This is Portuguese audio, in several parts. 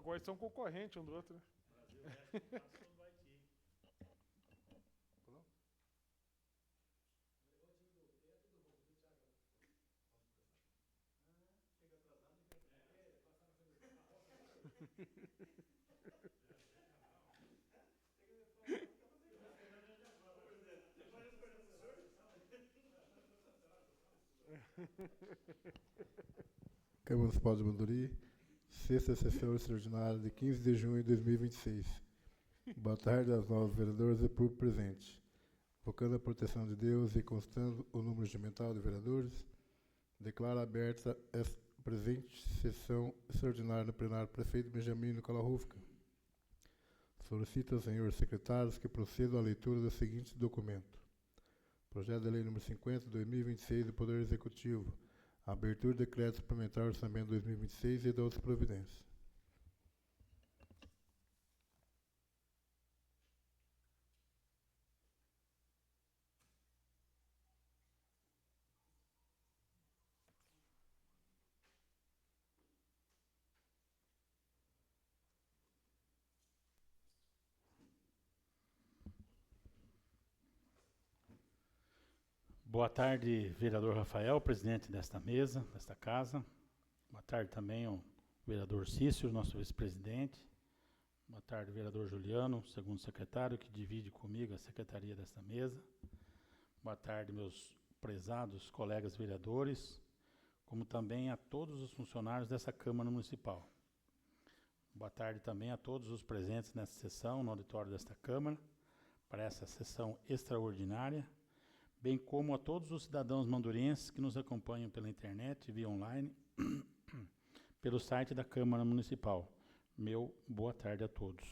Agora eles são concorrentes um do outro, né? Câmara Municipal de Manduri, sexta sessão extraordinária de 15 de junho de 2026. Boa tarde aos novos vereadores e público presente. Focando a proteção de Deus e constando o número regimental de vereadores, declaro aberta esta presente sessão extraordinária no plenário prefeito Benjamin Nicolau Rufka. Solicito aos senhores secretários que procedam à leitura do seguinte documento. Projeto de Lei nº 50, 2026, do Poder Executivo. A abertura de decreto suplementar orçamento 2026 e de outras providências. Boa tarde, vereador Rafael, presidente desta mesa, desta casa. Boa tarde também ao vereador Cícero, nosso vice-presidente. Boa tarde, vereador Juliano, segundo secretário, que divide comigo a secretaria desta mesa. Boa tarde, meus prezados colegas vereadores, como também a todos os funcionários dessa Câmara Municipal. Boa tarde também a todos os presentes nesta sessão, no auditório desta Câmara, para essa sessão extraordinária, bem como a todos os cidadãos mandurienses que nos acompanham pela internet, via online, pelo site da Câmara Municipal. Meu boa tarde a todos.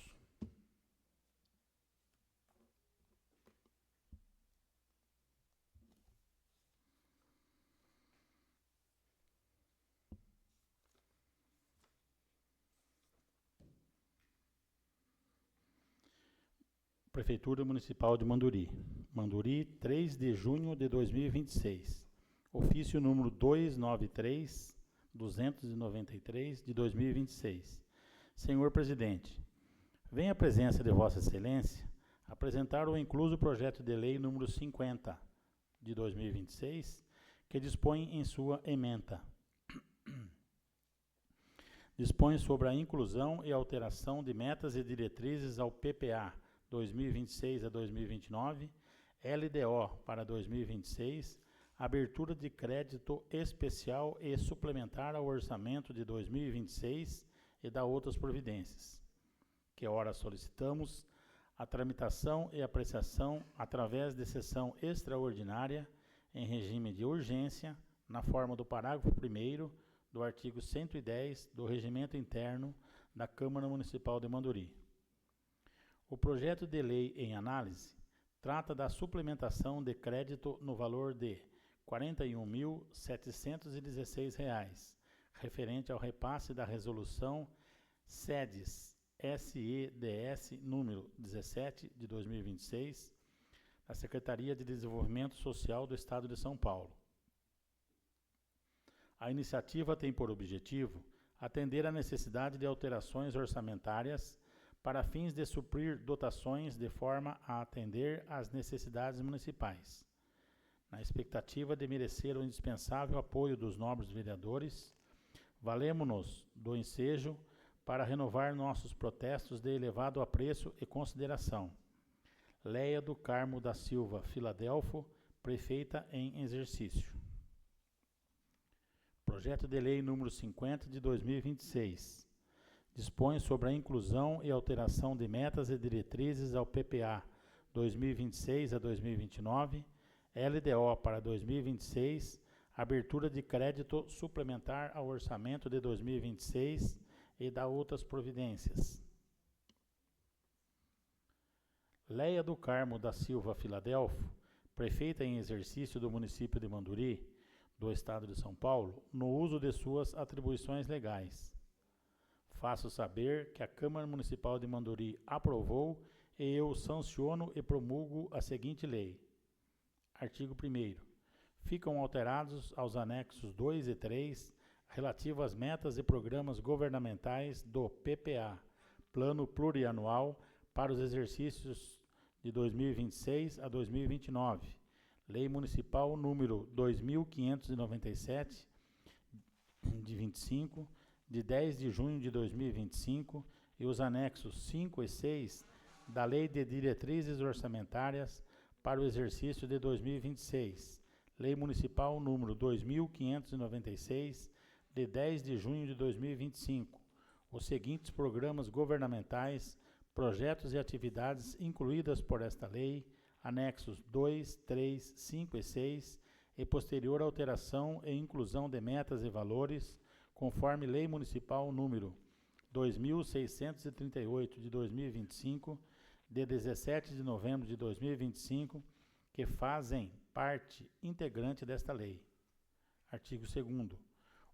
Prefeitura Municipal de Manduri. Manduri, 3 de junho de 2026. Ofício número 293 de 2026. Senhor Presidente, venho à presença de Vossa Excelência apresentar o incluso projeto de lei número 50 de 2026, que dispõe em sua ementa. Dispõe sobre a inclusão e alteração de metas e diretrizes ao PPA 2026 a 2029, LDO para 2026, abertura de crédito especial e suplementar ao orçamento de 2026 e da outras providências, que ora solicitamos a tramitação e apreciação através de sessão extraordinária em regime de urgência, na forma do parágrafo 1º do artigo 110 do Regimento Interno da Câmara Municipal de Manduri. O projeto de lei em análise trata da suplementação de crédito no valor de R$ 41.716, referente ao repasse da resolução SEDES número 17 de 2026, da Secretaria de Desenvolvimento Social do Estado de São Paulo. A iniciativa tem por objetivo atender à necessidade de alterações orçamentárias para fins de suprir dotações de forma a atender às necessidades municipais. Na expectativa de merecer o indispensável apoio dos nobres vereadores, valemo-nos do ensejo para renovar nossos protestos de elevado apreço e consideração. Leia do Carmo da Silva Filadelfo, prefeita em exercício. Projeto de Lei número 50 de 2026. Dispõe sobre a inclusão e alteração de metas e diretrizes ao PPA 2026 a 2029, LDO para 2026, abertura de crédito suplementar ao orçamento de 2026 e da outras providências. Leia do Carmo da Silva Filadelfo, prefeita em exercício do município de Manduri, do Estado de São Paulo, no uso de suas atribuições legais. Faço saber que a Câmara Municipal de Manduri aprovou e eu sanciono e promulgo a seguinte lei. Artigo 1º. Ficam alterados aos anexos 2 e 3 relativo às metas e programas governamentais do PPA, Plano Plurianual para os exercícios de 2026 a 2029, Lei Municipal número 2597, de 25, de 10 de junho de 2025, e os anexos 5 e 6 da Lei de Diretrizes Orçamentárias para o exercício de 2026, Lei Municipal número 2596, de 10 de junho de 2025, os seguintes programas governamentais, projetos e atividades incluídas por esta lei, anexos 2, 3, 5 e 6, e posterior alteração e inclusão de metas e valores, conforme Lei Municipal número 2638 de 2025, de 17 de novembro de 2025, que fazem parte integrante desta lei. Artigo 2º.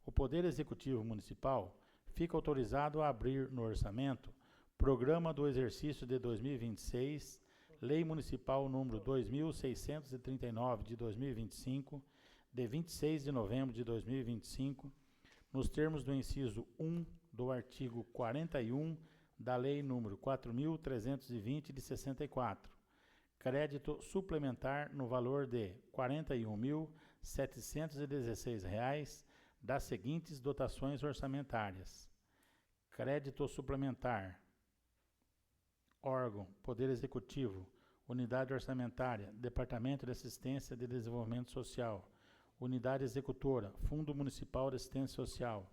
O Poder Executivo Municipal fica autorizado a abrir no orçamento Programa do Exercício de 2026, Lei Municipal número 2639 de 2025, de 26 de novembro de 2025, nos termos do inciso 1 do artigo 41 da Lei número 4.320 de 64, crédito suplementar no valor de R$ 41.716 das seguintes dotações orçamentárias: crédito suplementar, órgão, Poder Executivo, Unidade Orçamentária, Departamento de Assistência de Desenvolvimento Social, Unidade Executora, Fundo Municipal de Assistência Social,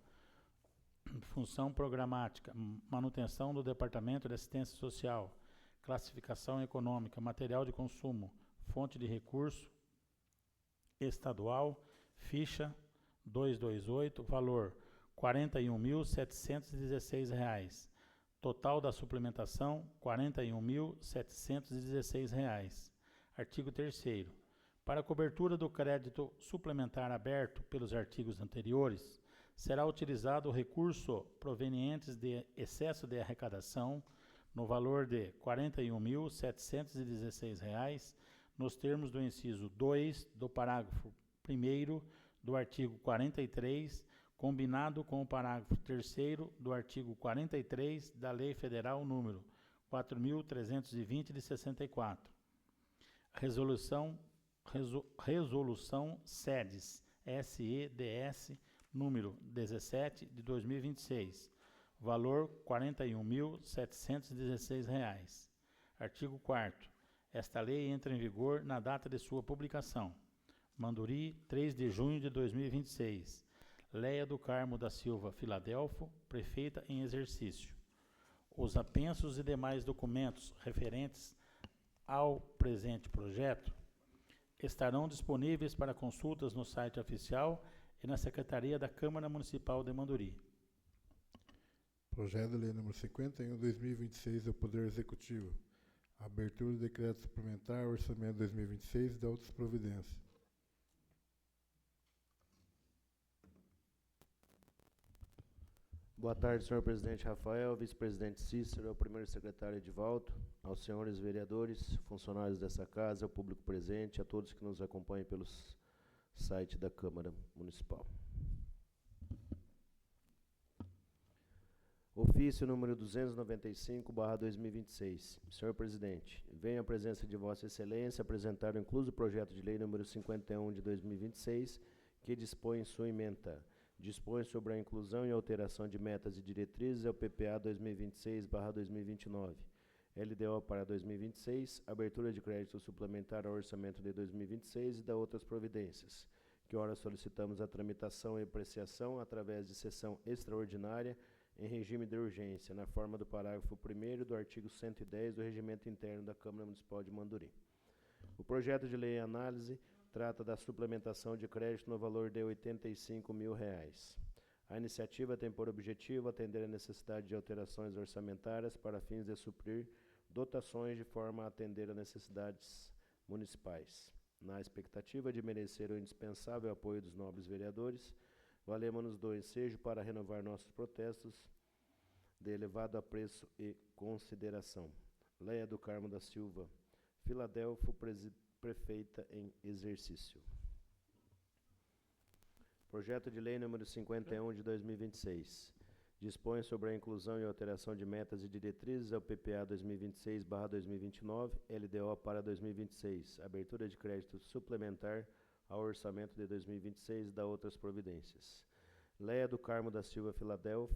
Função Programática, Manutenção do Departamento de Assistência Social, Classificação Econômica, Material de Consumo, Fonte de Recurso Estadual, ficha 228, valor R$ 41.716. Total da suplementação, R$ 41.716. Artigo 3º. Para a cobertura do crédito suplementar aberto pelos artigos anteriores, será utilizado o recurso provenientes de excesso de arrecadação no valor de R$ 41.716, nos termos do inciso 2 do parágrafo 1º do artigo 43, combinado com o parágrafo 3º do artigo 43 da Lei Federal número 4.320 de 64. Resolução SEDES, SEDS, número 17 de 2026, valor R$ 41.716. Artigo 4º. Esta lei entra em vigor na data de sua publicação. Manduri, 3 de junho de 2026. Leia do Carmo da Silva Filadelfo, prefeita em exercício. Os apensos e demais documentos referentes ao presente projeto estarão disponíveis para consultas no site oficial e na Secretaria da Câmara Municipal de Manduri. Projeto de Lei número 51/2026 do Poder Executivo. Abertura de decreto suplementar, orçamento 2026 e de outras providências. Boa tarde, senhor presidente Rafael, vice-presidente Cícero, ao primeiro secretário Edivaldo, aos senhores vereadores, funcionários dessa casa, ao público presente, a todos que nos acompanham pelo site da Câmara Municipal. Ofício número 295/2026. Senhor presidente, venho à presença de Vossa Excelência apresentar o incluso projeto de lei número 51 de 2026, que dispõe em sua ementa. Dispõe sobre a inclusão e alteração de metas e diretrizes ao PPA 2026/2029, LDO para 2026, abertura de crédito suplementar ao orçamento de 2026 e da outras providências, que ora solicitamos a tramitação e apreciação através de sessão extraordinária em regime de urgência, na forma do parágrafo 1º do artigo 110 do Regimento Interno da Câmara Municipal de Manduri. O projeto de lei em análise trata da suplementação de crédito no valor de R$ 85.000. A iniciativa tem por objetivo atender a necessidade de alterações orçamentárias para fins de suprir dotações de forma a atender a necessidades municipais. Na expectativa de merecer o indispensável apoio dos nobres vereadores, valemos-nos do ensejo para renovar nossos protestos de elevado apreço e consideração. Leia do Carmo da Silva Filadelfo, prefeita em exercício. Projeto de Lei número 51 de 2026. Dispõe sobre a inclusão e alteração de metas e diretrizes ao PPA 2026/2029, LDO para 2026. Abertura de crédito suplementar ao orçamento de 2026 e da outras providências. Leia do Carmo da Silva Filadelfo,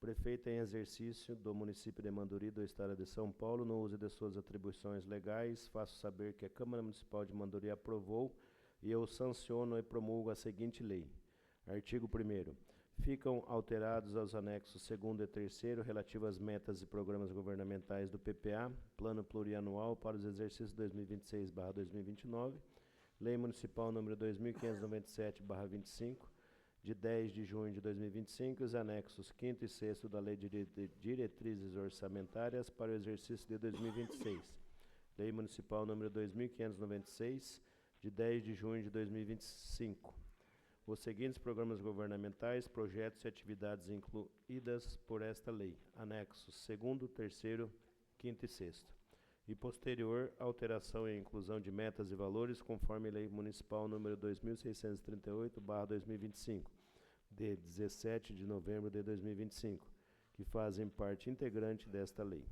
prefeita em exercício do município de Manduri, do estado de São Paulo, no uso de suas atribuições legais, faço saber que a Câmara Municipal de Manduri aprovou e eu sanciono e promulgo a seguinte lei. Artigo 1º. Ficam alterados os anexos 2º e 3º relativos às metas e programas governamentais do PPA, Plano Plurianual para os exercícios 2026/2029, Lei Municipal número 2597/25, de 10 de junho de 2025, os anexos 5º e 6º da Lei de Diretrizes Orçamentárias para o exercício de 2026. Lei Municipal número 2596, de 10 de junho de 2025. Os seguintes programas governamentais, projetos e atividades incluídas por esta lei. Anexos 2º, 3º, 5º e 6º. E posterior alteração e inclusão de metas e valores conforme Lei Municipal número 2638/2025, de 17 de novembro de 2025, que fazem parte integrante desta lei.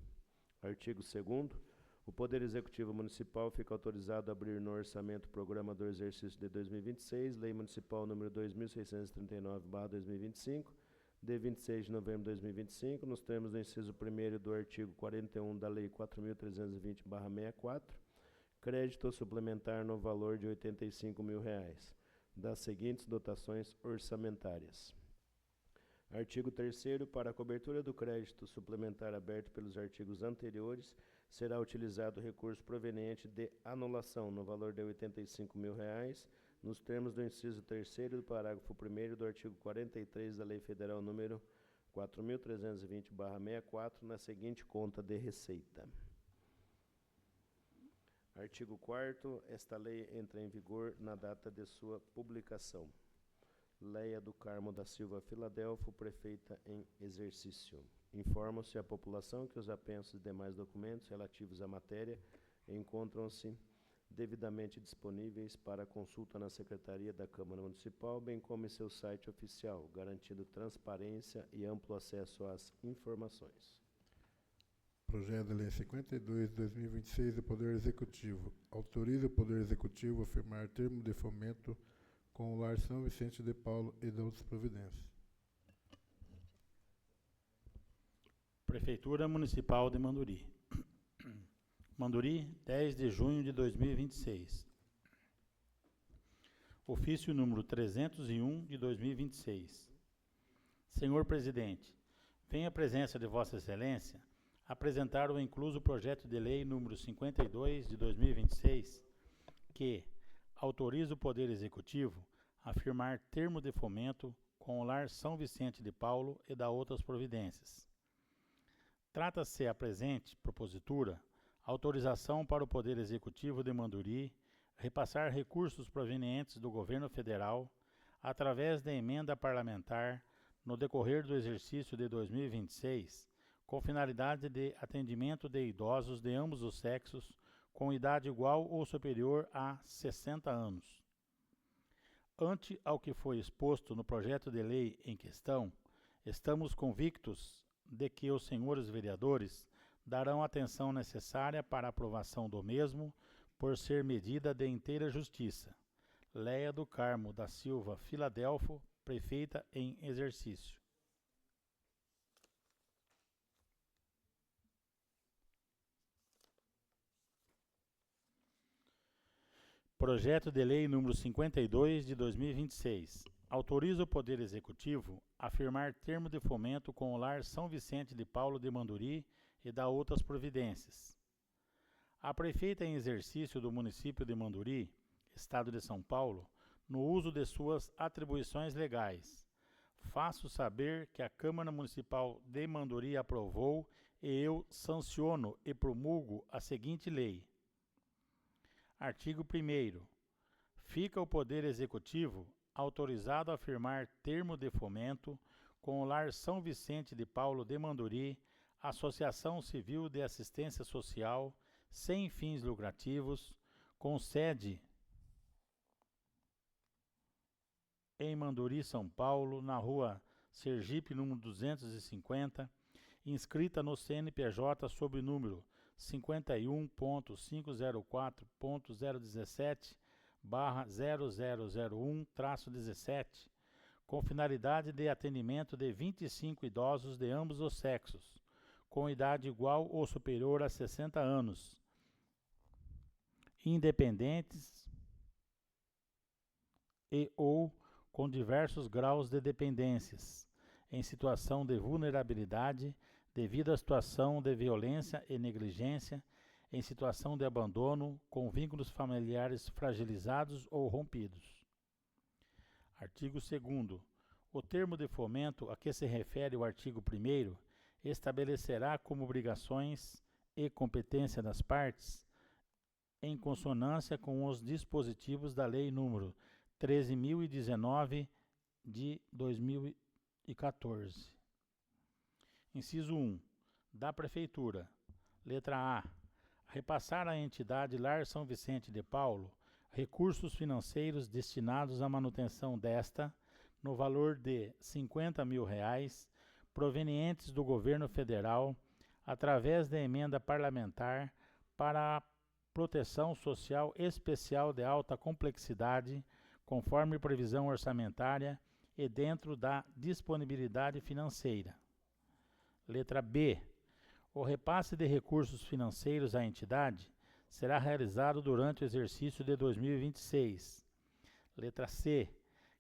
Artigo 2º. O Poder Executivo Municipal fica autorizado a abrir no orçamento programa do exercício de 2026, Lei Municipal número 2639/2025, de 26 de novembro de 2025, nos termos do inciso 1º do artigo 41 da Lei 4.320/64, crédito suplementar no valor de R$ 85.000, das seguintes dotações orçamentárias. Artigo 3º. Para a cobertura do crédito suplementar aberto pelos artigos anteriores, será utilizado recurso proveniente de anulação no valor de R$ 85.000, nos termos do inciso 3º do parágrafo 1º do artigo 43 da Lei Federal número 4.320/64, na seguinte conta de receita. Artigo 4º. Esta lei entra em vigor na data de sua publicação. Leia do Carmo da Silva Filadelfo, prefeita em exercício. Informa-se a população que os apensos e demais documentos relativos à matéria encontram-se devidamente disponíveis para consulta na Secretaria da Câmara Municipal, bem como em seu site oficial, garantindo transparência e amplo acesso às informações. Projeto de Lei 52 de 2026 do Poder Executivo. Autoriza o Poder Executivo a firmar termo de fomento com o Lar São Vicente de Paulo e de outras providências. Prefeitura Municipal de Manduri. Manduri, 10 de junho de 2026. Ofício número 301 de 2026. Senhor Presidente, venho à presença de Vossa Excelência apresentar o incluso projeto de lei número 52 de 2026, que autoriza o Poder Executivo a firmar termo de fomento com o Lar São Vicente de Paulo e da outras providências. Trata-se a presente propositura autorização para o Poder Executivo de Manduri repassar recursos provenientes do Governo Federal através da emenda parlamentar no decorrer do exercício de 2026, com finalidade de atendimento de idosos de ambos os sexos com idade igual ou superior a 60 anos. Ante ao que foi exposto no projeto de lei em questão, estamos convictos de que os senhores vereadores darão a atenção necessária para a aprovação do mesmo, por ser medida de inteira justiça. Leia do Carmo da Silva Filadelfo, prefeita em exercício. Projeto de Lei número 52 de 2026. Autoriza o Poder Executivo a firmar termo de fomento com o Lar São Vicente de Paulo de Manduri e da outras providências. A prefeita em exercício do município de Manduri, Estado de São Paulo, no uso de suas atribuições legais, faço saber que a Câmara Municipal de Manduri aprovou e eu sanciono e promulgo a seguinte lei. Artigo 1º. Fica o Poder Executivo autorizado a firmar termo de fomento com o Lar São Vicente de Paulo de Manduri, Associação Civil de Assistência Social, sem fins lucrativos, com sede em Manduri, São Paulo, na rua Sergipe, número 250, inscrita no CNPJ sob o número 51.504.017/0001-17, com finalidade de atendimento de 25 idosos de ambos os sexos, com idade igual ou superior a 60 anos, independentes e ou com diversos graus de dependências, em situação de vulnerabilidade devido à situação de violência e negligência, em situação de abandono, com vínculos familiares fragilizados ou rompidos. Artigo 2º. O termo de fomento a que se refere o artigo 1º estabelecerá como obrigações e competência das partes, em consonância com os dispositivos da Lei nº 13.019 de 2014. Inciso 1. Da Prefeitura. Letra A. Repassar à entidade Lar São Vicente de Paulo recursos financeiros destinados à manutenção desta, no valor de R$ 50.000, provenientes do Governo Federal, através da emenda parlamentar para a proteção social especial de alta complexidade, conforme previsão orçamentária e dentro da disponibilidade financeira. Letra B. O repasse de recursos financeiros à entidade será realizado durante o exercício de 2026. Letra C.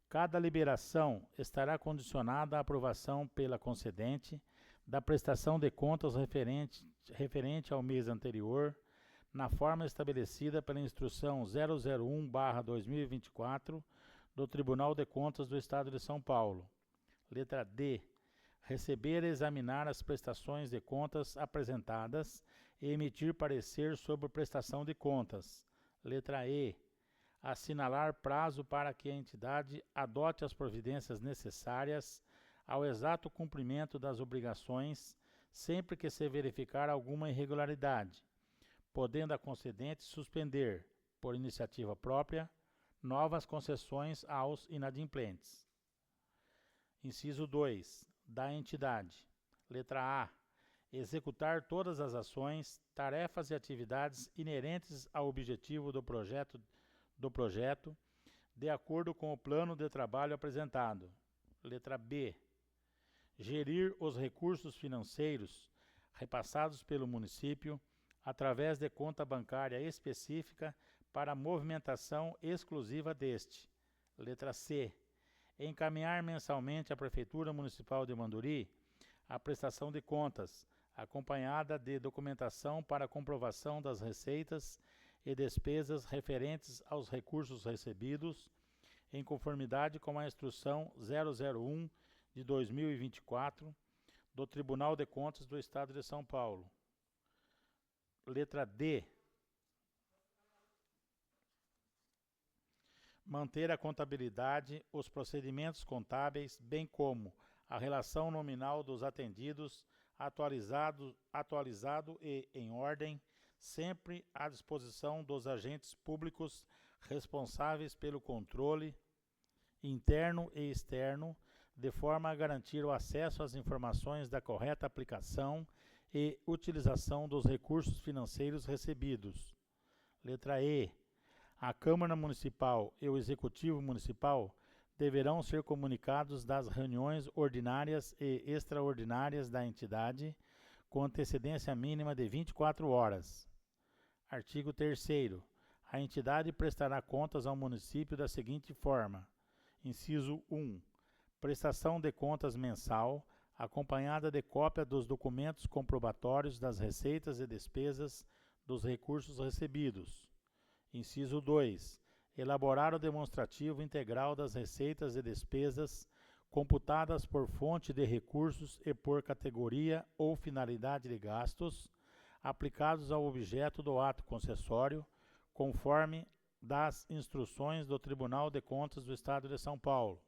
Cada liberação estará condicionada à aprovação pela concedente da prestação de contas referente ao mês anterior, na forma estabelecida pela Instrução 001/2024 do Tribunal de Contas do Estado de São Paulo. Letra D. Receber e examinar as prestações de contas apresentadas e emitir parecer sobre prestação de contas. Letra E. Assinalar prazo para que a entidade adote as providências necessárias ao exato cumprimento das obrigações, sempre que se verificar alguma irregularidade, podendo a concedente suspender, por iniciativa própria, novas concessões aos inadimplentes. Inciso 2. Da entidade. Letra A. Executar todas as ações, tarefas e atividades inerentes ao objetivo do projeto, de acordo com o plano de trabalho apresentado. Letra B. Gerir os recursos financeiros repassados pelo município através de conta bancária específica para movimentação exclusiva deste. Letra C. Encaminhar mensalmente à Prefeitura Municipal de Manduri a prestação de contas, acompanhada de documentação para comprovação das receitas e despesas referentes aos recursos recebidos, em conformidade com a Instrução 001 de 2024 do Tribunal de Contas do Estado de São Paulo. Letra D. Manter a contabilidade, os procedimentos contábeis, bem como a relação nominal dos atendidos, atualizado e em ordem, sempre à disposição dos agentes públicos responsáveis pelo controle interno e externo, de forma a garantir o acesso às informações da correta aplicação e utilização dos recursos financeiros recebidos. Letra E. A Câmara Municipal e o Executivo Municipal deverão ser comunicados das reuniões ordinárias e extraordinárias da entidade, com antecedência mínima de 24 horas. Artigo 3º. A entidade prestará contas ao município da seguinte forma. Inciso 1. Prestação de contas mensal, acompanhada de cópia dos documentos comprobatórios das receitas e despesas dos recursos recebidos. Inciso 2. Elaborar o demonstrativo integral das receitas e despesas computadas por fonte de recursos e por categoria ou finalidade de gastos, aplicados ao objeto do ato concessório, conforme das instruções do Tribunal de Contas do Estado de São Paulo.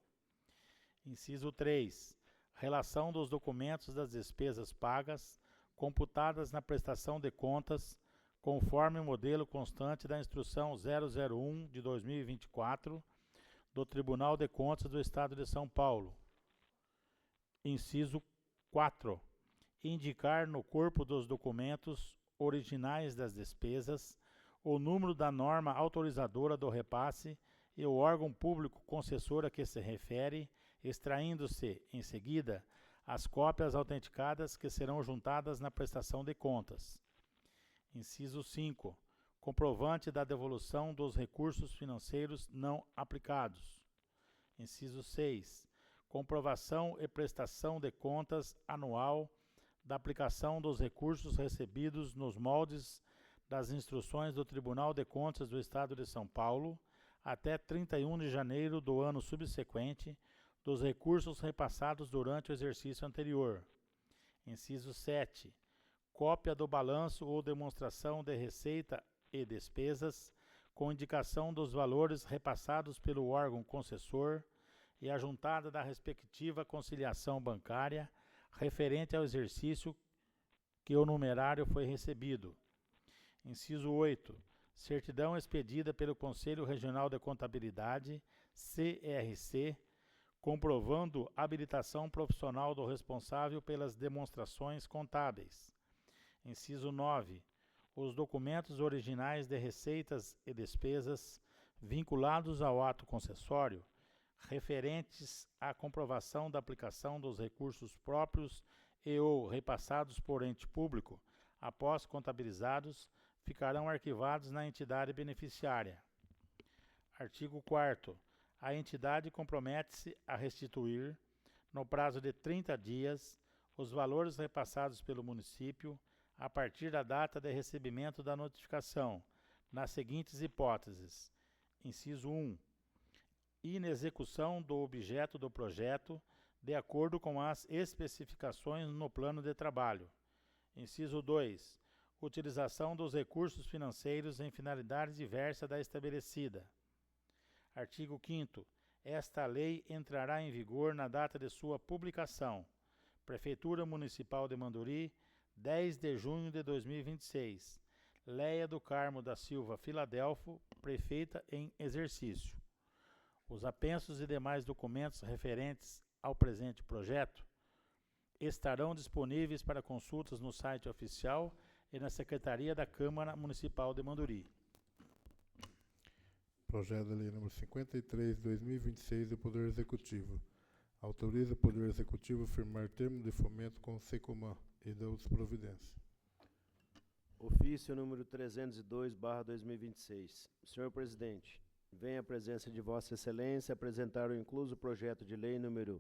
Inciso 3. Relação dos documentos das despesas pagas, computadas na prestação de contas, conforme o modelo constante da Instrução 001 de 2024 do Tribunal de Contas do Estado de São Paulo. Inciso 4. Indicar no corpo dos documentos originais das despesas o número da norma autorizadora do repasse e o órgão público concessor a que se refere, extraindo-se, em seguida, as cópias autenticadas que serão juntadas na prestação de contas. Inciso 5. Comprovante da devolução dos recursos financeiros não aplicados. Inciso 6. Comprovação e prestação de contas anual da aplicação dos recursos recebidos nos moldes das instruções do Tribunal de Contas do Estado de São Paulo até 31 de janeiro do ano subsequente dos recursos repassados durante o exercício anterior. Inciso 7. Cópia do balanço ou demonstração de receita e despesas com indicação dos valores repassados pelo órgão concessor e a juntada da respectiva conciliação bancária referente ao exercício que o numerário foi recebido. Inciso 8. Certidão expedida pelo Conselho Regional de Contabilidade, CRC, comprovando habilitação profissional do responsável pelas demonstrações contábeis. Inciso 9. Os documentos originais de receitas e despesas vinculados ao ato concessório, referentes à comprovação da aplicação dos recursos próprios e ou repassados por ente público, após contabilizados, ficarão arquivados na entidade beneficiária. Artigo 4º. A entidade compromete-se a restituir, no prazo de 30 dias, os valores repassados pelo município a partir da data de recebimento da notificação, nas seguintes hipóteses. Inciso 1. Inexecução do objeto do projeto, de acordo com as especificações no plano de trabalho. Inciso 2. Utilização dos recursos financeiros em finalidade diversa da estabelecida. Artigo 5º. Esta lei entrará em vigor na data de sua publicação. Prefeitura Municipal de Manduri, 10 de junho de 2026. Leia do Carmo da Silva Filadelfo, prefeita em exercício. Os apensos e demais documentos referentes ao presente projeto estarão disponíveis para consultas no site oficial e na Secretaria da Câmara Municipal de Manduri. Projeto de Lei número 53, 2026, do Poder Executivo. Autoriza o Poder Executivo a firmar termo de fomento com o SECOMAN e da outras providências. Ofício número 302/2026. Senhor Presidente, venho à presença de Vossa Excelência apresentar o incluso projeto de lei número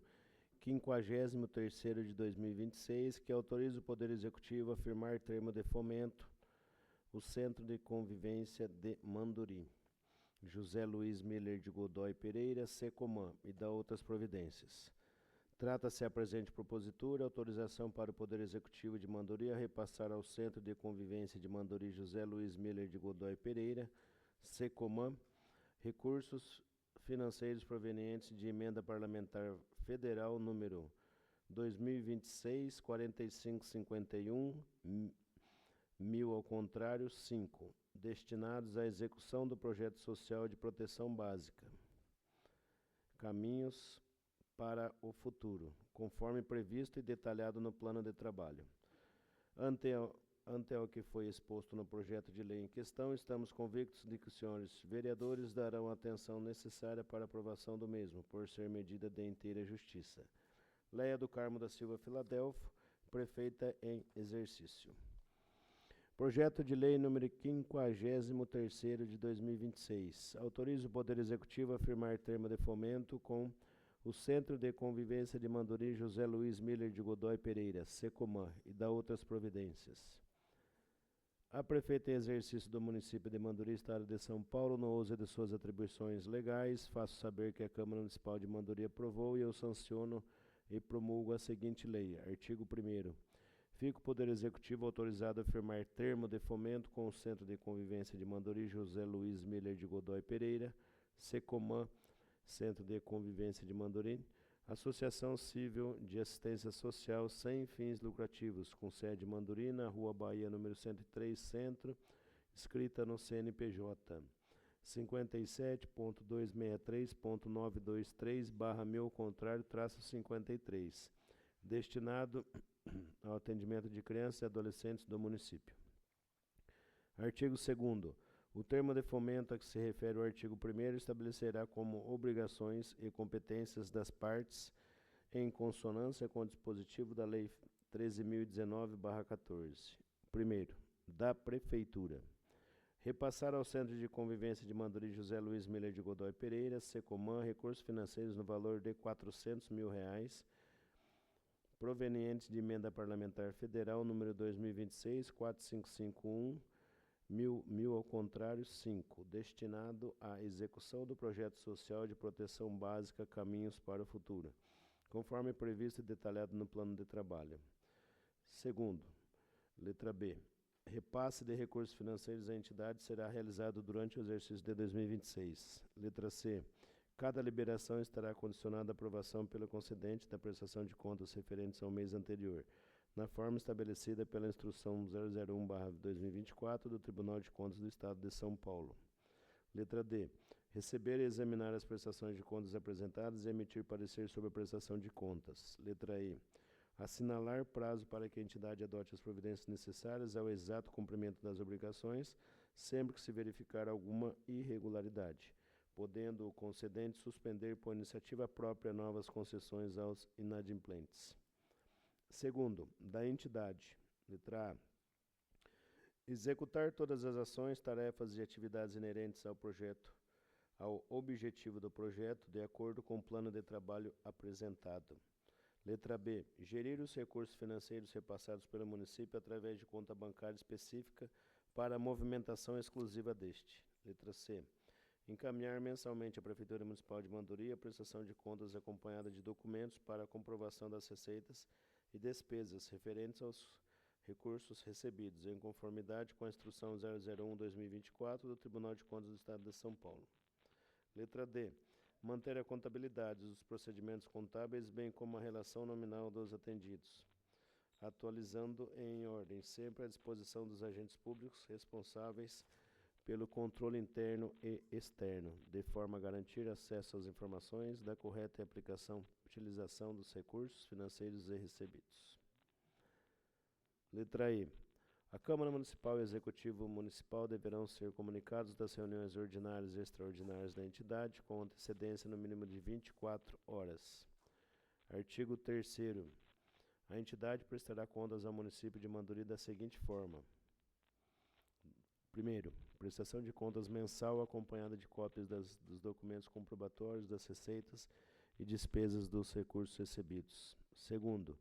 53º de 2026, que autoriza o Poder Executivo a firmar termo de fomento, o Centro de Convivência de Manduri, José Luiz Miller de Godoy Pereira, SECOMAN, e da outras providências. Trata-se a presente propositura, autorização para o Poder Executivo de Manduri a repassar ao Centro de Convivência de Manduri José Luiz Miller de Godoy Pereira, SECOMAN, recursos financeiros provenientes de emenda parlamentar federal número 2026-4551, mil ao contrário, 5, destinados à execução do projeto social de proteção básica. Caminhos para o futuro, conforme previsto e detalhado no plano de trabalho. Ante ao que foi exposto no projeto de lei em questão, estamos convictos de que os senhores vereadores darão a atenção necessária para a aprovação do mesmo, por ser medida de inteira justiça. Leia do Carmo da Silva Filadelfo, prefeita em exercício. Projeto de lei número 53º de 2026. Autoriza o Poder Executivo a firmar termo de fomento com o Centro de Convivência de Manduri José Luiz Miller de Godoy Pereira, SECOMAN, e da outras providências. A prefeita em exercício do município de Manduri, Estado de São Paulo, no uso de suas atribuições legais, faço saber que a Câmara Municipal de Manduri aprovou e eu sanciono e promulgo a seguinte lei. Artigo 1º. Fica o Poder Executivo autorizado a firmar termo de fomento com o Centro de Convivência de Manduri José Luiz Miller de Godoy Pereira, SECOMAN, Centro de Convivência de Manduri, Associação Civil de Assistência Social sem fins lucrativos, com sede em Manduri, na Rua Bahia, número 103, Centro, escrita no CNPJ. 57.263.923/meu contrário, -53, destinado ao atendimento de crianças e adolescentes do município. Artigo 2º. O termo de fomento a que se refere o artigo 1º estabelecerá como obrigações e competências das partes, em consonância com o dispositivo da Lei 13.019/14. Primeiro, da Prefeitura. Repassar ao Centro de Convivência de Manduri José Luiz Miller de Godoy Pereira, Secoman, recursos financeiros no valor de R$400 mil, provenientes de emenda parlamentar federal número 2026-4551, mil ao contrário, 5, destinado à execução do projeto social de proteção básica Caminhos para o Futuro, conforme previsto e detalhado no plano de trabalho. Segundo, letra B. Repasse de recursos financeiros à entidade será realizado durante o exercício de 2026. Letra C. Cada liberação estará condicionada à aprovação pelo concedente da prestação de contas referentes ao mês anterior, na forma estabelecida pela Instrução 001/2024 do Tribunal de Contas do Estado de São Paulo. Letra D. Receber e examinar as prestações de contas apresentadas e emitir parecer sobre a prestação de contas. Letra E. Assinalar prazo para que a entidade adote as providências necessárias ao exato cumprimento das obrigações, sempre que se verificar alguma irregularidade, podendo o concedente suspender por iniciativa própria novas concessões aos inadimplentes. Segundo, da entidade. Letra A. Executar todas as ações, tarefas e atividades inerentes ao projeto, ao objetivo do projeto, de acordo com o plano de trabalho apresentado. Letra B. Gerir os recursos financeiros repassados pelo município através de conta bancária específica para a movimentação exclusiva deste. Letra C. Encaminhar mensalmente à Prefeitura Municipal de Manduri a prestação de contas acompanhada de documentos para a comprovação das receitas e despesas referentes aos recursos recebidos, em conformidade com a Instrução 001/2024 do Tribunal de Contas do Estado de São Paulo. Letra D. Manter a contabilidade dos procedimentos contábeis, bem como a relação nominal dos atendidos, atualizando em ordem, sempre à disposição dos agentes públicos responsáveis pelo controle interno e externo, de forma a garantir acesso às informações da correta utilização dos recursos financeiros e recebidos. Letra I. A Câmara Municipal e o Executivo Municipal deverão ser comunicados das reuniões ordinárias e extraordinárias da entidade com antecedência no mínimo de 24 horas. Artigo 3º. A entidade prestará contas ao município de Manduri da seguinte forma. Primeiro, prestação de contas mensal acompanhada de cópias dos documentos comprobatórios das receitas e despesas dos recursos recebidos. Segundo,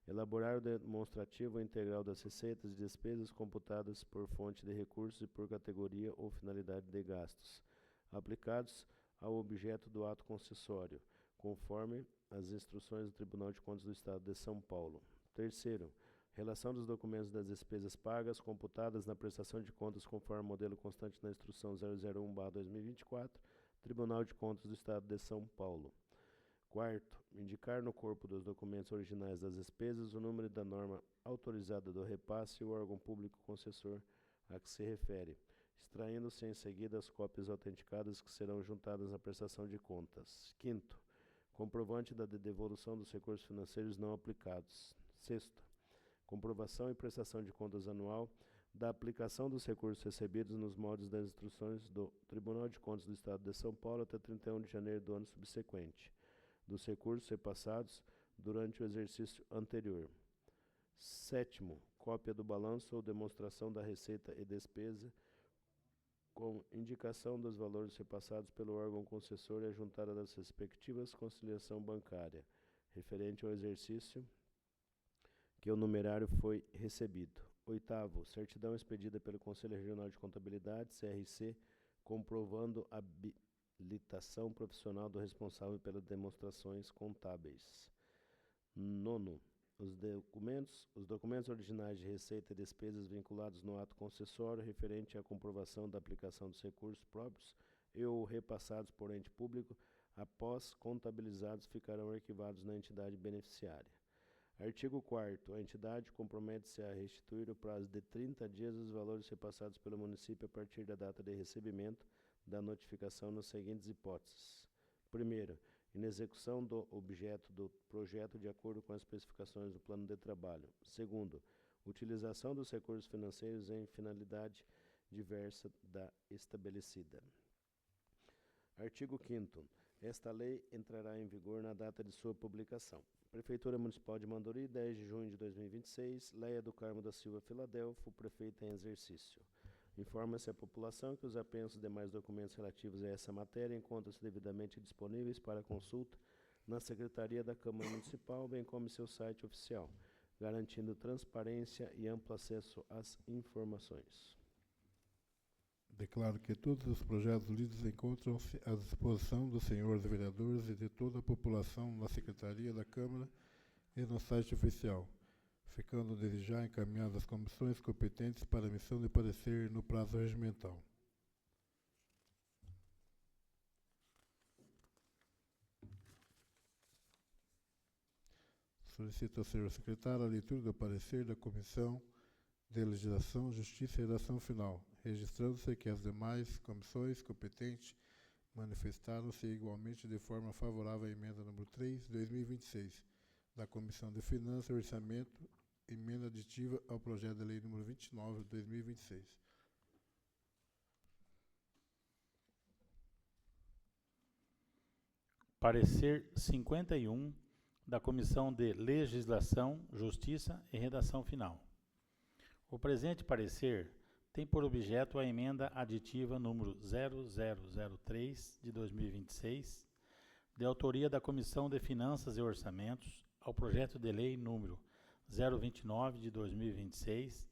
elaborar o demonstrativo integral das receitas e despesas computadas por fonte de recursos e por categoria ou finalidade de gastos, aplicados ao objeto do ato concessório, conforme as instruções do Tribunal de Contas do Estado de São Paulo. Terceiro, relação dos documentos das despesas pagas computadas na prestação de contas conforme modelo constante na Instrução 001/2024, Tribunal de Contas do Estado de São Paulo. Quarto, indicar no corpo dos documentos originais das despesas o número da norma autorizada do repasse e o órgão público concessor a que se refere, extraindo-se em seguida as cópias autenticadas que serão juntadas na prestação de contas. Quinto, comprovante da devolução dos recursos financeiros não aplicados. Sexto, comprovação e prestação de contas anual da aplicação dos recursos recebidos nos moldes das instruções do Tribunal de Contas do Estado de São Paulo até 31 de janeiro do ano subsequente, dos recursos repassados durante o exercício anterior. Sétimo, cópia do balanço ou demonstração da receita e despesa com indicação dos valores repassados pelo órgão concessor e a juntada das respectivas conciliação bancária, referente ao exercício que o numerário foi recebido. Oitavo, certidão expedida pelo Conselho Regional de Contabilidade, CRC, comprovando a habilitação profissional do responsável pelas demonstrações contábeis. Nono, os documentos originais de receita e despesas vinculados no ato concessório referente à comprovação da aplicação dos recursos próprios e ou repassados por ente público, após contabilizados, ficarão arquivados na entidade beneficiária. Artigo 4º. A entidade compromete-se a restituir o prazo de 30 dias os valores repassados pelo município a partir da data de recebimento da notificação nas seguintes hipóteses. Primeiro, inexecução do objeto do projeto de acordo com as especificações do plano de trabalho. Segundo, utilização dos recursos financeiros em finalidade diversa da estabelecida. Artigo 5º. Esta lei entrará em vigor na data de sua publicação. Prefeitura Municipal de Manduri, 10 de junho de 2026. Leia do Carmo da Silva Filadelfo, prefeita em exercício. Informa-se à população que os apensos e demais documentos relativos a essa matéria encontram-se devidamente disponíveis para consulta na Secretaria da Câmara Municipal, bem como em seu site oficial, garantindo transparência e amplo acesso às informações. Declaro que todos os projetos lidos encontram-se à disposição dos senhores vereadores e de toda a população na Secretaria da Câmara e no site oficial, ficando desde já encaminhadas às comissões competentes para emissão de parecer no prazo regimental. Solicito ao senhor secretário a leitura do parecer da Comissão de Legislação, Justiça e Redação Final, registrando-se que as demais comissões competentes manifestaram-se igualmente de forma favorável à emenda número 3, 2026, da Comissão de Finanças e Orçamento, emenda aditiva ao projeto de lei número 29, 2026. Parecer 51 da Comissão de Legislação, Justiça e Redação Final. O presente parecer tem por objeto a emenda aditiva número 0003 de 2026, de autoria da Comissão de Finanças e Orçamentos, ao projeto de lei número 029 de 2026,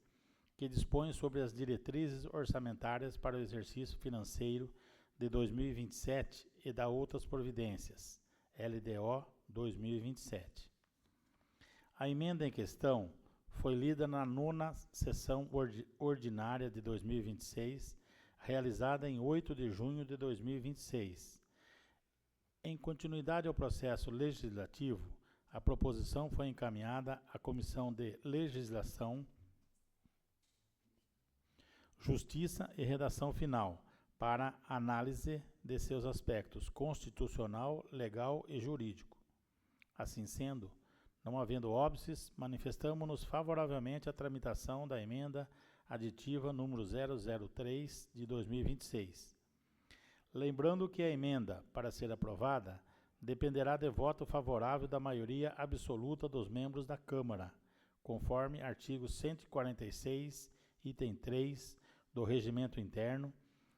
que dispõe sobre as diretrizes orçamentárias para o exercício financeiro de 2027 e da outras providências, LDO 2027. A emenda em questão foi lida na 9ª sessão ordinária de 2026, realizada em 8 de junho de 2026. Em continuidade ao processo legislativo, a proposição foi encaminhada à Comissão de Legislação, Justiça e Redação Final, para análise de seus aspectos constitucional, legal e jurídico. Assim sendo, não havendo óbices, manifestamo-nos favoravelmente à tramitação da emenda aditiva número 003 de 2026. Lembrando que a emenda, para ser aprovada, dependerá de voto favorável da maioria absoluta dos membros da Câmara, conforme artigo 146, item 3 do Regimento Interno,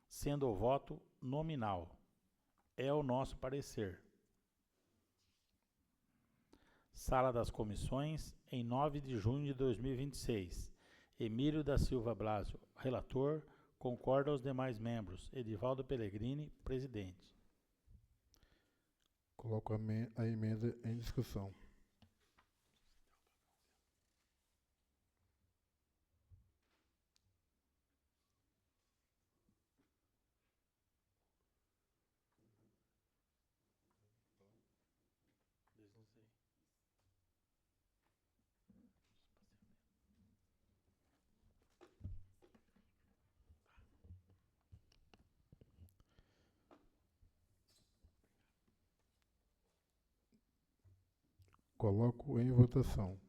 sendo o voto nominal. É o nosso parecer. Sala das Comissões, em 9 de junho de 2026. Emílio da Silva Blasio, relator, concorda aos demais membros. Edivaldo Pellegrini, presidente. Coloco a emenda em discussão. Coloco em votação.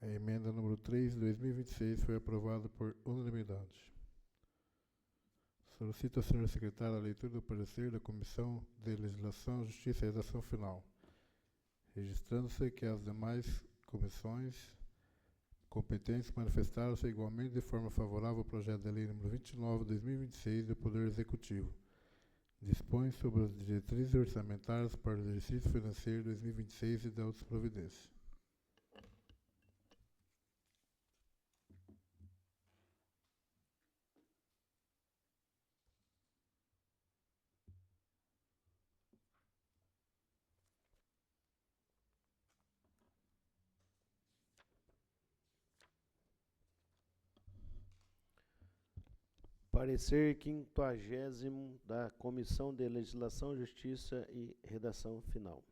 A emenda número 3 de 2026 foi aprovada por unanimidade. Solicito ao senhor secretário a leitura do parecer da Comissão de Legislação, Justiça e Redação Final, registrando-se que as demais comissões competentes manifestaram-se igualmente de forma favorável ao projeto de lei número 29 de 2026 do Poder Executivo. Dispõe sobre as diretrizes orçamentárias para o exercício financeiro 2026 e da outras providências. Parecer 50º da Comissão de Legislação, Justiça e Redação Final.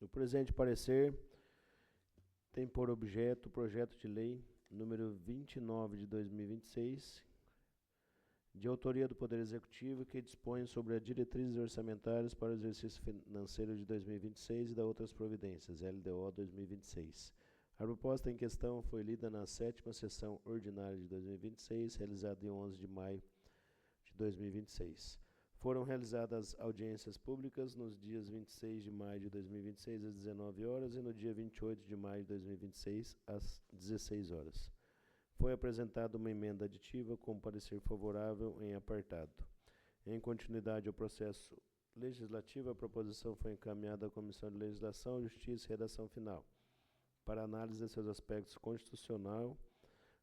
O presente parecer tem por objeto o projeto de lei número 29 de 2026, de autoria do Poder Executivo, que dispõe sobre as diretrizes orçamentárias para o exercício financeiro de 2026 e da outras providências, LDO 2026. A proposta em questão foi lida na 7ª sessão ordinária de 2026, realizada em 11 de maio de 2026. Foram realizadas audiências públicas nos dias 26 de maio de 2026, às 19 horas, e no dia 28 de maio de 2026, às 16 horas. Foi apresentada uma emenda aditiva com parecer favorável em apartado. Em continuidade ao processo legislativo, a proposição foi encaminhada à Comissão de Legislação, Justiça e Redação Final, para análise de seus aspectos constitucional,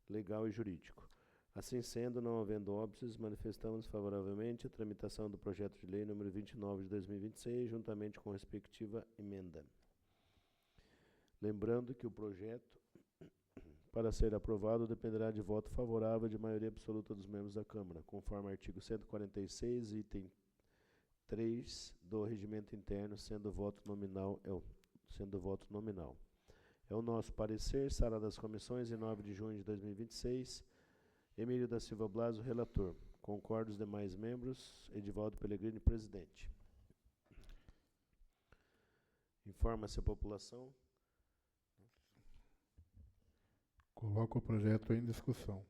legal e jurídico. Assim sendo, não havendo óbices, manifestamos favoravelmente a tramitação do projeto de lei número 29 de 2026, juntamente com a respectiva emenda. Lembrando que o projeto, para ser aprovado, dependerá de voto favorável de maioria absoluta dos membros da Câmara, conforme artigo 146, item 3 do Regimento Interno, sendo voto nominal. É o nosso parecer, sala das comissões, em 9 de junho de 2026. Emílio da Silva Blas, o relator. Concordo os demais membros. Edivaldo Pellegrini, presidente. Informa-se a população. Coloco o projeto em discussão.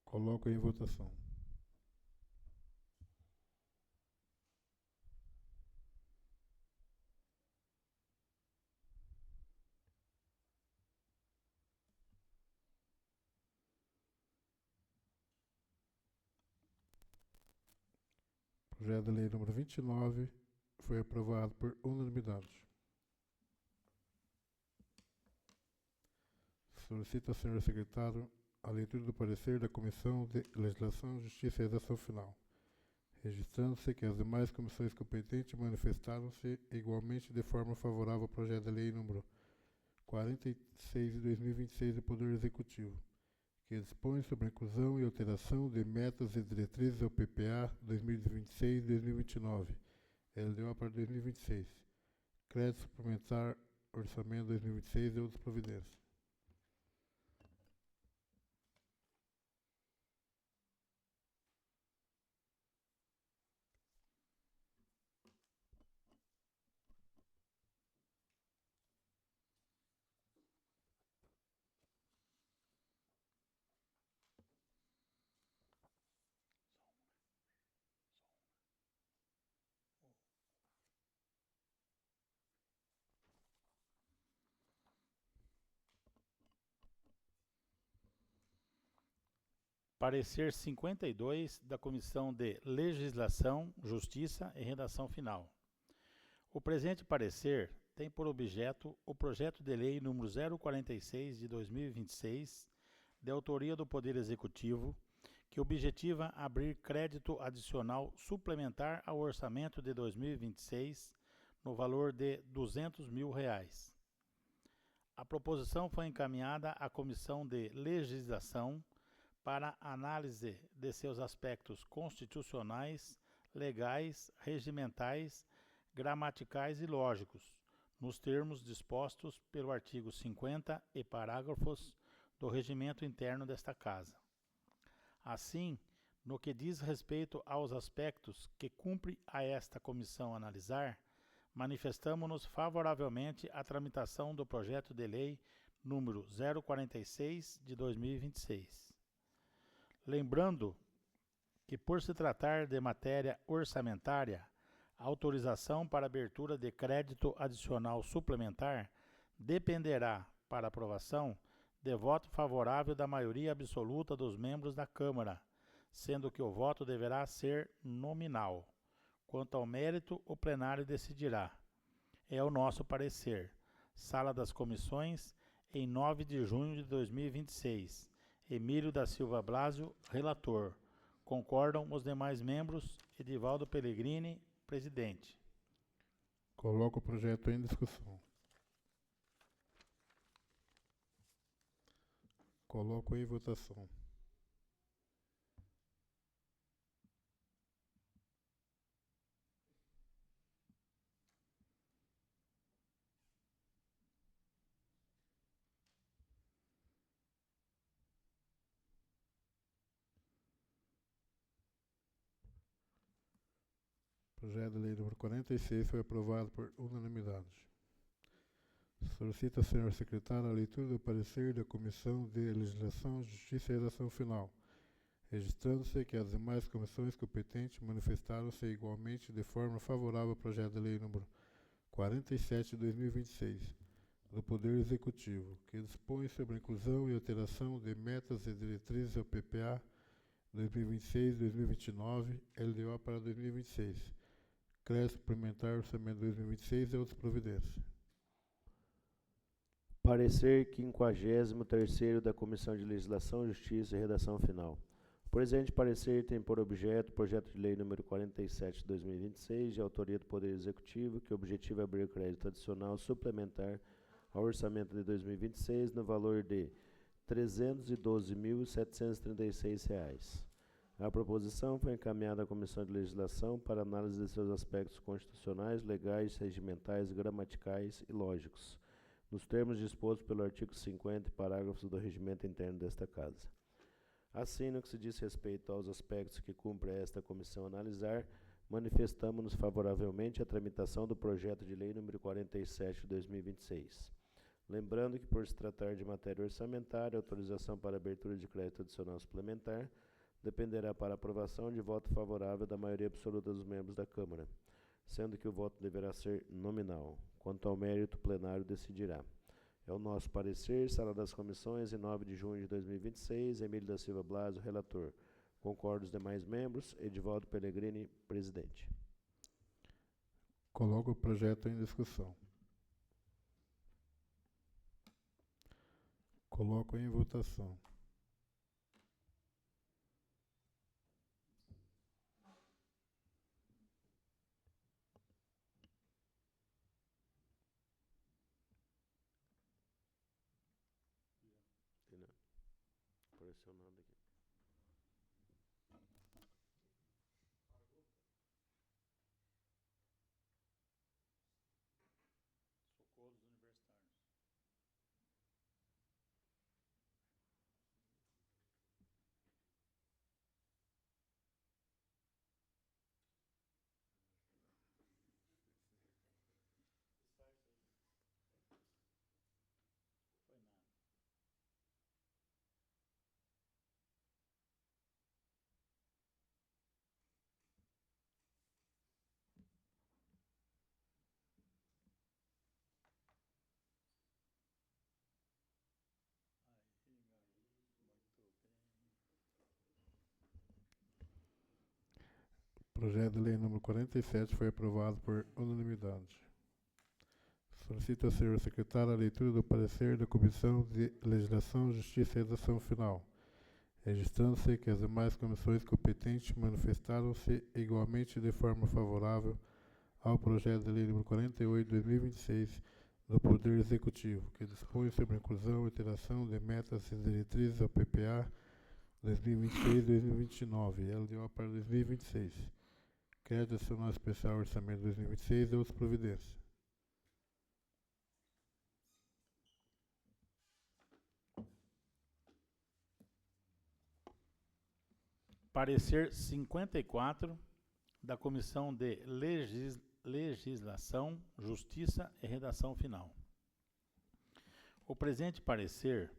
Coloco em votação. Projeto de lei número 29 foi aprovado por unanimidade. Solicito ao senhor secretário a leitura do parecer da Comissão de Legislação, Justiça e Redação Final, registrando-se que as demais comissões competentes manifestaram-se igualmente de forma favorável ao projeto de lei número 46 de 2026 do Poder Executivo, que dispõe sobre a inclusão e alteração de metas e diretrizes ao PPA 2026-2029, LDO para 2026, crédito suplementar, orçamento 2026 e outras providências. Parecer 52 da Comissão de Legislação, Justiça e Redação Final. O presente parecer tem por objeto o projeto de lei número 046 de 2026, de autoria do Poder Executivo, que objetiva abrir crédito adicional suplementar ao orçamento de 2026 no valor de R$ 200 mil. A proposição foi encaminhada à Comissão de Legislação para análise de seus aspectos constitucionais, legais, regimentais, gramaticais e lógicos, nos termos dispostos pelo artigo 50 e parágrafos do regimento interno desta Casa. Assim, no que diz respeito aos aspectos que cumpre a esta comissão analisar, manifestamo-nos favoravelmente à tramitação do projeto de lei número 046 de 2026. Lembrando que, por se tratar de matéria orçamentária, a autorização para abertura de crédito adicional suplementar dependerá, para aprovação, de voto favorável da maioria absoluta dos membros da Câmara, sendo que o voto deverá ser nominal. Quanto ao mérito, o plenário decidirá. É o nosso parecer. Sala das Comissões, em 9 de junho de 2026. Emílio da Silva Blasio, relator. Concordam os demais membros. Edivaldo Pellegrini, presidente. Coloco o projeto em discussão. Coloco em votação. Projeto de lei número 46 foi aprovado por unanimidade. Solicita ao senhor secretário a leitura do parecer da Comissão de Legislação, Justiça e Redação Final, registrando-se que as demais comissões competentes manifestaram-se igualmente de forma favorável ao projeto de lei número 47 de 2026, do Poder Executivo, que dispõe sobre a inclusão e alteração de metas e diretrizes ao PPA 2026-2029, LDO para 2026, crédito suplementar orçamento 2026 e outras providências. Parecer 53º da Comissão de Legislação, Justiça e Redação Final. O presente parecer tem por objeto o projeto de lei número 47 de 2026, de autoria do Poder Executivo, que objetiva abrir crédito adicional suplementar ao orçamento de 2026 no valor de R$ 312.736. A proposição foi encaminhada à Comissão de Legislação para análise de seus aspectos constitucionais, legais, regimentais, gramaticais e lógicos, nos termos dispostos pelo artigo 50, parágrafos do regimento interno desta Casa. Assim, no que se diz respeito aos aspectos que cumpre esta comissão analisar, manifestamos-nos favoravelmente à tramitação do projeto de lei número 47 de 2026. Lembrando que, por se tratar de matéria orçamentária, a autorização para abertura de crédito adicional suplementar dependerá para aprovação de voto favorável da maioria absoluta dos membros da Câmara, sendo que o voto deverá ser nominal. Quanto ao mérito, o plenário decidirá. É o nosso parecer, Sala das Comissões, em 9 de junho de 2026, Emílio da Silva Blasio, relator. Concordo os demais membros. Edivaldo Pellegrini, presidente. Coloco o projeto em discussão. Coloco em votação. Apareceu nada aqui. Socorros universitários. Foi nada. O projeto de lei número 47 foi aprovado por unanimidade. Solicito ao senhor secretário a leitura do parecer da Comissão de Legislação, Justiça e Redação Final, registrando-se que as demais comissões competentes manifestaram-se igualmente de forma favorável ao projeto de lei número 48 de 2026 do Poder Executivo, que dispõe sobre a inclusão e alteração de metas e diretrizes ao PPA 2026-2029, LDO para 2026, crédito adicional especial orçamento 2026 e outras providências. Parecer 54 da Comissão de Legislação, Justiça e Redação Final. O presente parecer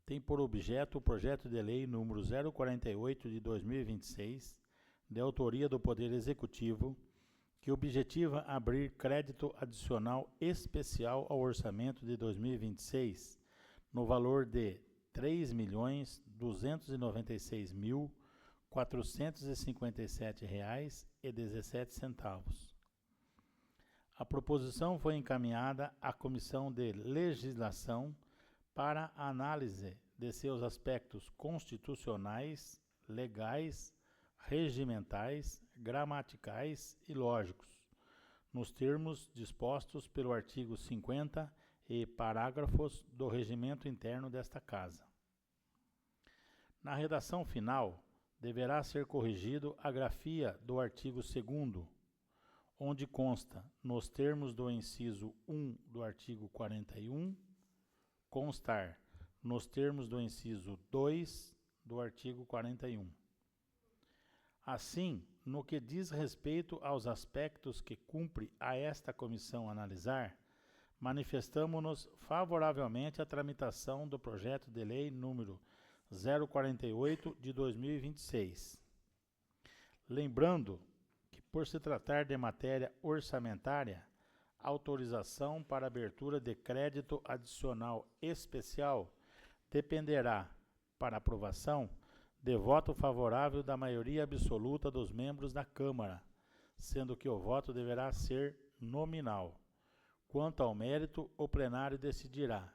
tem por objeto o projeto de lei número 048 de 2026, de autoria do Poder Executivo, que objetiva abrir crédito adicional especial ao orçamento de 2026, no valor de R$ 3.296.457,17. A proposição foi encaminhada à Comissão de Legislação para análise de seus aspectos constitucionais, legais, regimentais, gramaticais e lógicos, nos termos dispostos pelo artigo 50 e parágrafos do regimento interno desta Casa. Na redação final, deverá ser corrigido a grafia do artigo 2º, onde consta, nos termos do inciso 1 do artigo 41, constar, nos termos do inciso 2 do artigo 41. Assim, no que diz respeito aos aspectos que cumpre a esta comissão analisar, manifestamo-nos favoravelmente à tramitação do projeto de lei número 048 de 2026. Lembrando que, por se tratar de matéria orçamentária, autorização para abertura de crédito adicional especial dependerá, para aprovação, de voto favorável da maioria absoluta dos membros da Câmara, sendo que o voto deverá ser nominal. Quanto ao mérito, o plenário decidirá.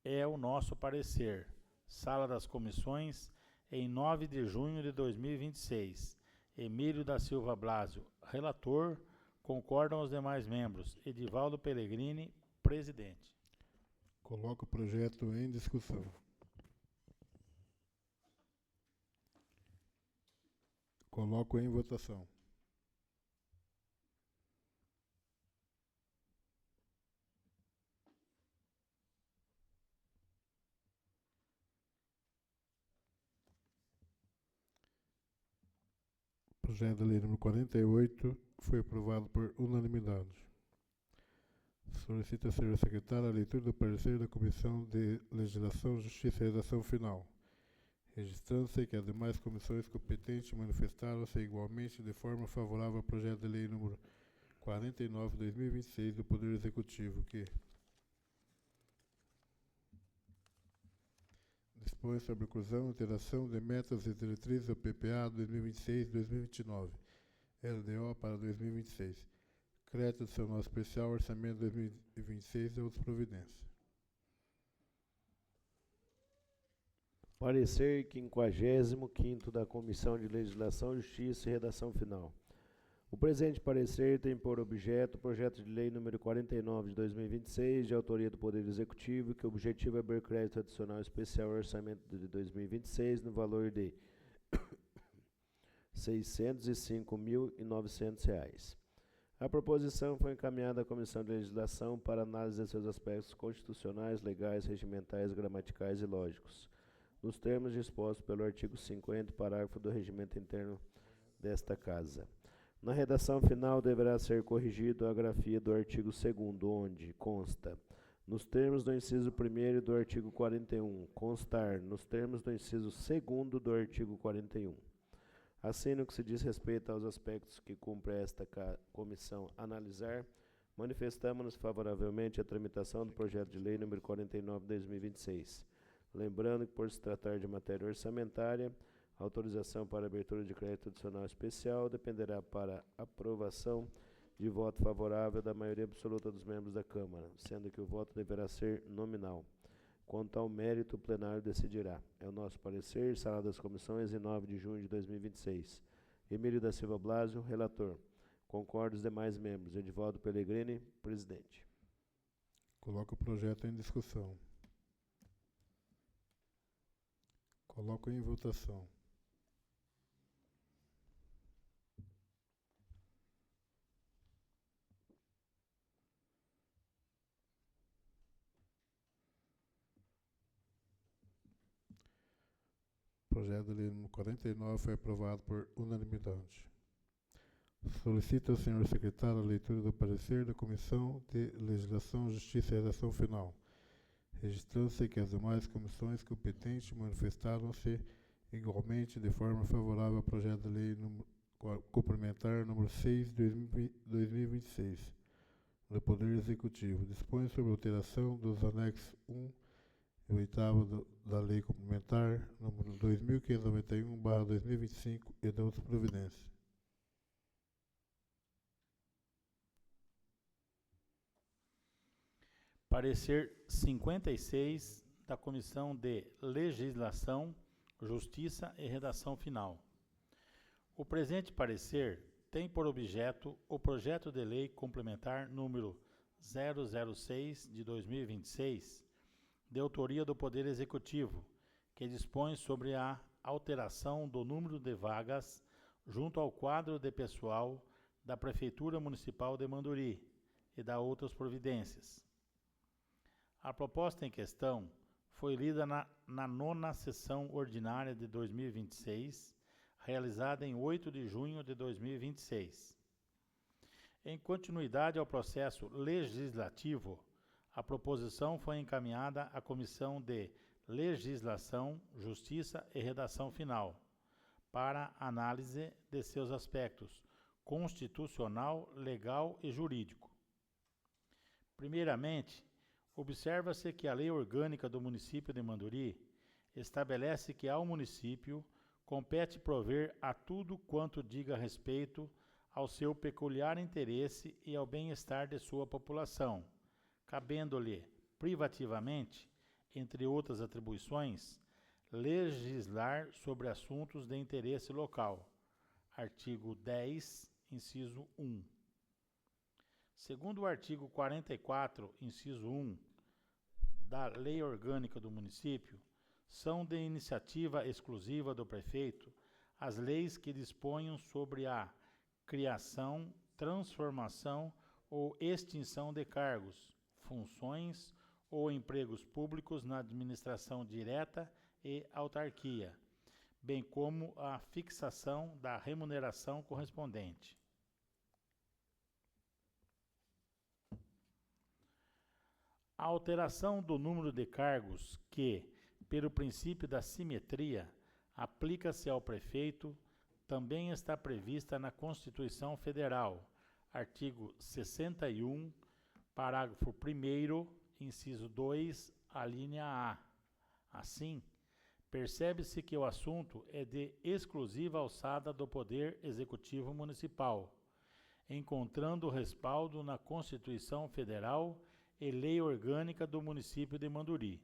É o nosso parecer. Sala das Comissões, em 9 de junho de 2026. Emílio da Silva Blásio, relator. Concordam os demais membros. Edivaldo Pellegrini, presidente. Coloco o projeto em discussão. Coloco em votação. O projeto de lei número 48 foi aprovado por unanimidade. Solicita ao senhor secretário a leitura do parecer da Comissão de Legislação, Justiça e Redação Final, registrando-se que as demais comissões competentes manifestaram-se igualmente de forma favorável ao projeto de lei número 49 de 2026 do Poder Executivo, que dispõe sobre a inclusão e alteração de metas e diretrizes do PPA 2026-2029, LDO para 2026, crédito adicional especial, orçamento 2026 e outras providências. Parecer 55º da Comissão de Legislação, Justiça e Redação Final. O presente parecer tem por objeto o projeto de lei número 49 de 2026, de autoria do Poder Executivo, que o objetivo é abrir crédito adicional especial ao orçamento de 2026 no valor de R$ 605.900. A proposição foi encaminhada à Comissão de Legislação para análise de seus aspectos constitucionais, legais, regimentais, gramaticais e lógicos, nos termos dispostos pelo artigo 50, parágrafo do regimento interno desta Casa. Na redação final deverá ser corrigido a grafia do artigo 2º, onde consta, nos termos do inciso 1º do artigo 41, constar, nos termos do inciso 2º do artigo 41. Assim, no que se diz respeito aos aspectos que cumpre esta comissão analisar, manifestamos-nos favoravelmente à tramitação do projeto de lei número 49 de 2026. Lembrando que, por se tratar de matéria orçamentária, a autorização para abertura de crédito adicional especial dependerá para aprovação de voto favorável da maioria absoluta dos membros da Câmara, sendo que o voto deverá ser nominal. Quanto ao mérito, o plenário decidirá. É o nosso parecer, Sala das Comissões, em 9 de junho de 2026. Emílio da Silva Blásio, relator. Concordo os demais membros. Edivaldo Pellegrini, presidente. Coloco o projeto em discussão. Coloco em votação. O projeto de lei número 49 foi aprovado por unanimidade. Solicito ao senhor secretário a leitura do parecer da Comissão de Legislação, Justiça e Redação Final, registrando-se que as demais comissões competentes manifestaram-se igualmente de forma favorável ao projeto de lei complementar número 6 de 2026 do Poder Executivo. Dispõe sobre a alteração dos anexos 1 e 8º da Lei Complementar número 2591/2025 e de outras providências. Parecer 56 da Comissão de Legislação, Justiça e Redação Final. O presente parecer tem por objeto o projeto de lei complementar número 006 de 2026, de autoria do Poder Executivo, que dispõe sobre a alteração do número de vagas junto ao quadro de pessoal da Prefeitura Municipal de Manduri e da outras providências. A proposta em questão foi lida na 9ª sessão ordinária de 2026, realizada em 8 de junho de 2026. Em continuidade ao processo legislativo, a proposição foi encaminhada à Comissão de Legislação, Justiça e Redação Final, para análise de seus aspectos constitucional, legal e jurídico. Primeiramente, observa-se que a Lei Orgânica do Município de Manduri estabelece que ao município compete prover a tudo quanto diga respeito ao seu peculiar interesse e ao bem-estar de sua população, cabendo-lhe privativamente, entre outras atribuições, legislar sobre assuntos de interesse local. Artigo 10, inciso 1. Segundo o artigo 44, inciso 1, da Lei Orgânica do Município, são de iniciativa exclusiva do prefeito as leis que disponham sobre a criação, transformação ou extinção de cargos, funções ou empregos públicos na administração direta e autarquia, bem como a fixação da remuneração correspondente. A alteração do número de cargos que, pelo princípio da simetria, aplica-se ao prefeito, também está prevista na Constituição Federal, artigo 61, parágrafo 1º, inciso 2, alínea A. Assim, percebe-se que o assunto é de exclusiva alçada do Poder Executivo Municipal, encontrando respaldo na Constituição Federal e Lei Orgânica do Município de Manduri.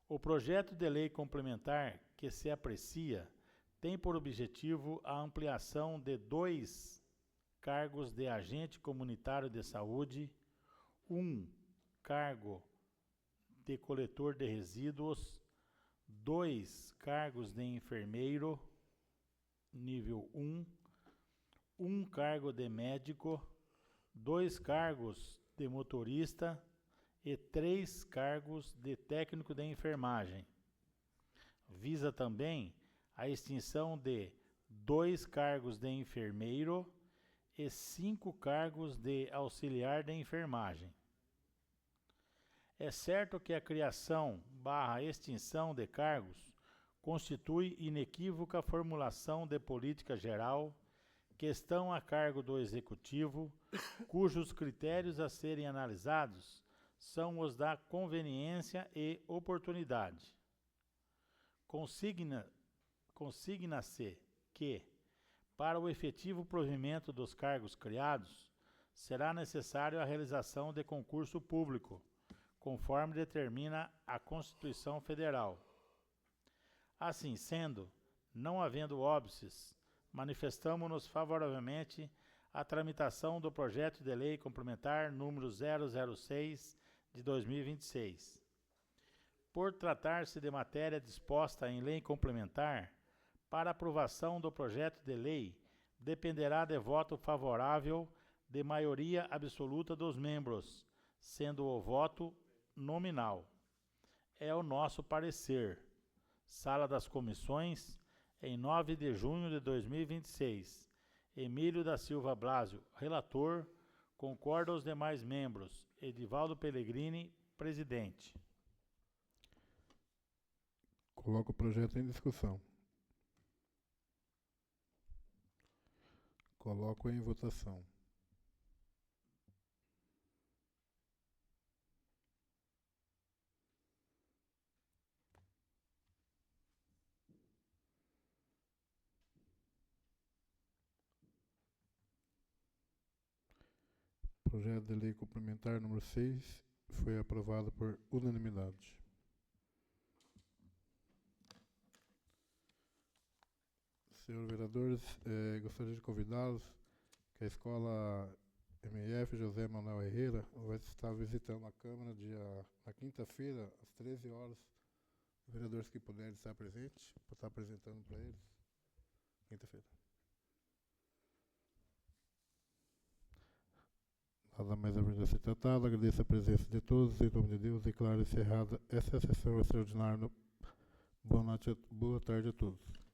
O projeto de lei complementar que se aprecia tem por objetivo a ampliação de 2 cargos de agente comunitário de saúde, 1 cargo de coletor de resíduos, 2 cargos de enfermeiro, nível 1, 1 cargo de médico, 2 cargos de motorista e 3 cargos de técnico de enfermagem. Visa também a extinção de 2 cargos de enfermeiro e 5 cargos de auxiliar de enfermagem. É certo que a criação / extinção de cargos constitui inequívoca formulação de política geral que estão a cargo do Executivo, cujos critérios a serem analisados são os da conveniência e oportunidade. Consigna-se que, para o efetivo provimento dos cargos criados, será necessário a realização de concurso público, conforme determina a Constituição Federal. Assim sendo, não havendo óbices, manifestamo-nos favoravelmente à tramitação do projeto de lei complementar número 006 de 2026. Por tratar-se de matéria disposta em lei complementar, para aprovação do projeto de lei dependerá de voto favorável de maioria absoluta dos membros, sendo o voto nominal. É o nosso parecer. Sala das Comissões, em 9 de junho de 2026. Emílio da Silva Blásio, relator. Concorda os demais membros. Edivaldo Pellegrini, presidente. Coloco o projeto em discussão. Coloco em votação. Projeto de lei complementar número 6 foi aprovado por unanimidade. Senhores vereadores, gostaria de convidá-los que a escola MF José Manuel Herrera vai estar visitando a Câmara na quinta-feira, às 13 horas. Os vereadores que puderem estar presentes, para estar apresentando para eles. Quinta-feira. Nada mais a ser tratado. Agradeço a presença de todos. Em nome de Deus, declaro encerrada essa sessão extraordinária. Boa tarde a todos.